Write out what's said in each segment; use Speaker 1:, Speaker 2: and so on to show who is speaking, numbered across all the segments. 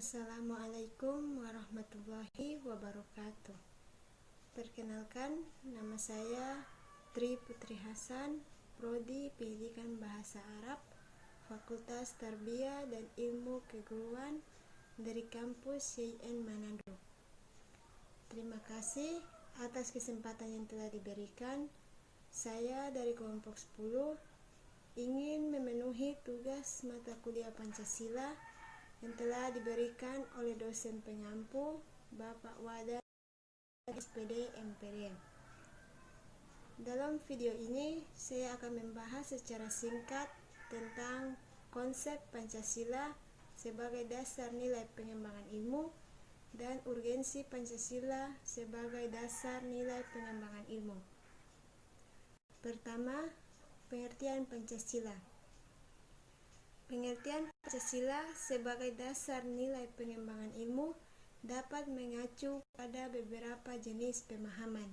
Speaker 1: Assalamualaikum warahmatullahi wabarakatuh. Perkenalkan, nama saya Tri Putri Hasan, Prodi Pendidikan Bahasa Arab, Fakultas Tarbiyah dan Ilmu Keguruan dari kampus YIN Manado. Terima kasih atas kesempatan yang telah diberikan. Saya dari kelompok 10 ingin memenuhi tugas mata kuliah Pancasila yang telah diberikan oleh dosen pengampu Bapak Wadah SPD MPD. Dalam video ini saya akan membahas secara singkat tentang konsep Pancasila sebagai dasar nilai pengembangan ilmu dan urgensi Pancasila sebagai dasar nilai pengembangan ilmu. Pertama, pengertian Pancasila. Pengertian Pancasila sebagai dasar nilai pengembangan ilmu dapat mengacu pada beberapa jenis pemahaman,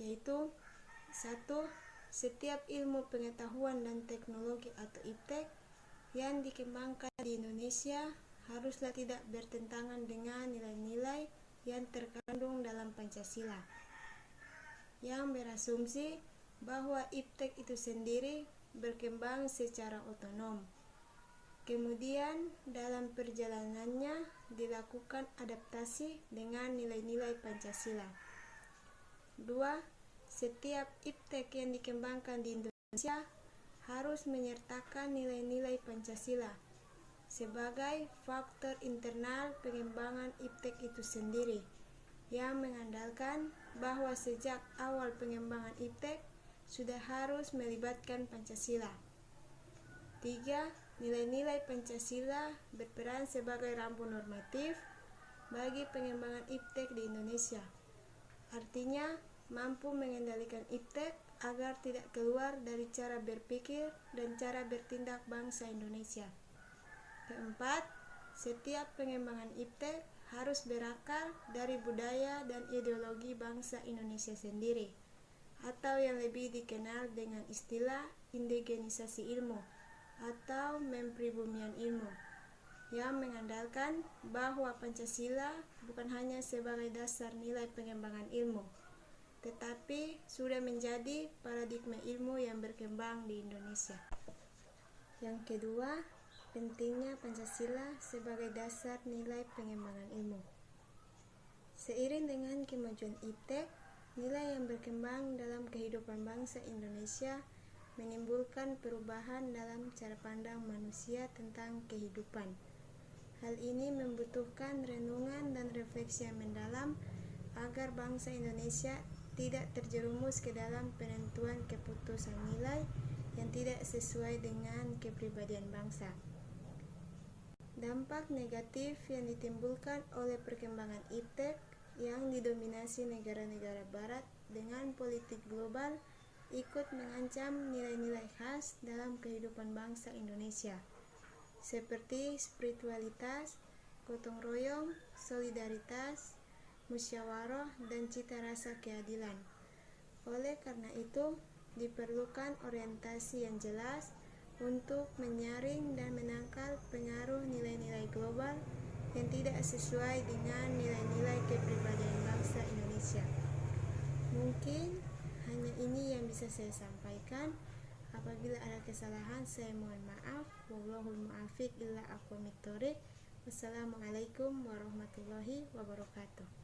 Speaker 1: yaitu 1. Setiap ilmu pengetahuan dan teknologi atau IPTEK yang dikembangkan di Indonesia haruslah tidak bertentangan dengan nilai-nilai yang terkandung dalam Pancasila, yang berasumsi bahwa IPTEK itu sendiri berkembang secara otonom. Kemudian dalam perjalanannya dilakukan adaptasi dengan nilai-nilai Pancasila. 2. Setiap IPTEK yang dikembangkan di Indonesia harus menyertakan nilai-nilai Pancasila sebagai faktor internal pengembangan IPTEK itu sendiri, yang mengandalkan bahwa sejak awal pengembangan IPTEK sudah harus melibatkan Pancasila. 3. Nilai-nilai Pancasila berperan sebagai rambu normatif bagi pengembangan IPTEK di Indonesia. Artinya, mampu mengendalikan IPTEK agar tidak keluar dari cara berpikir dan cara bertindak bangsa Indonesia. Keempat, setiap pengembangan IPTEK harus berakar dari budaya dan ideologi bangsa Indonesia sendiri, atau yang lebih dikenal dengan istilah indigenisasi ilmu atau mempribumian ilmu, yang mengandalkan bahwa Pancasila bukan hanya sebagai dasar nilai pengembangan ilmu, tetapi sudah menjadi paradigma ilmu yang berkembang di Indonesia. Yang kedua, pentingnya Pancasila sebagai dasar nilai pengembangan ilmu. Seiring dengan kemajuan IPTEK, nilai yang berkembang dalam kehidupan bangsa Indonesia menimbulkan perubahan dalam cara pandang manusia tentang kehidupan. Hal ini membutuhkan renungan dan refleksi yang mendalam agar bangsa Indonesia tidak terjerumus ke dalam penentuan keputusan nilai yang tidak sesuai dengan kepribadian bangsa. Dampak negatif yang ditimbulkan oleh perkembangan IPTEK yang didominasi negara-negara barat dengan politik global ikut mengancam nilai-nilai khas dalam kehidupan bangsa Indonesia, seperti spiritualitas, gotong royong, solidaritas, musyawarah, dan cita rasa keadilan. Oleh karena itu, diperlukan orientasi yang jelas untuk menyaring dan menangkal pengaruh nilai-nilai global yang tidak sesuai dengan nilai-nilai kepribadian bangsa Indonesia. Mungkin hanya ini yang bisa saya sampaikan. Apabila ada kesalahan, saya mohon maaf. Wallahul muwaffiq ila aqwamit thoriq. Wassalamualaikum warahmatullahi wabarakatuh.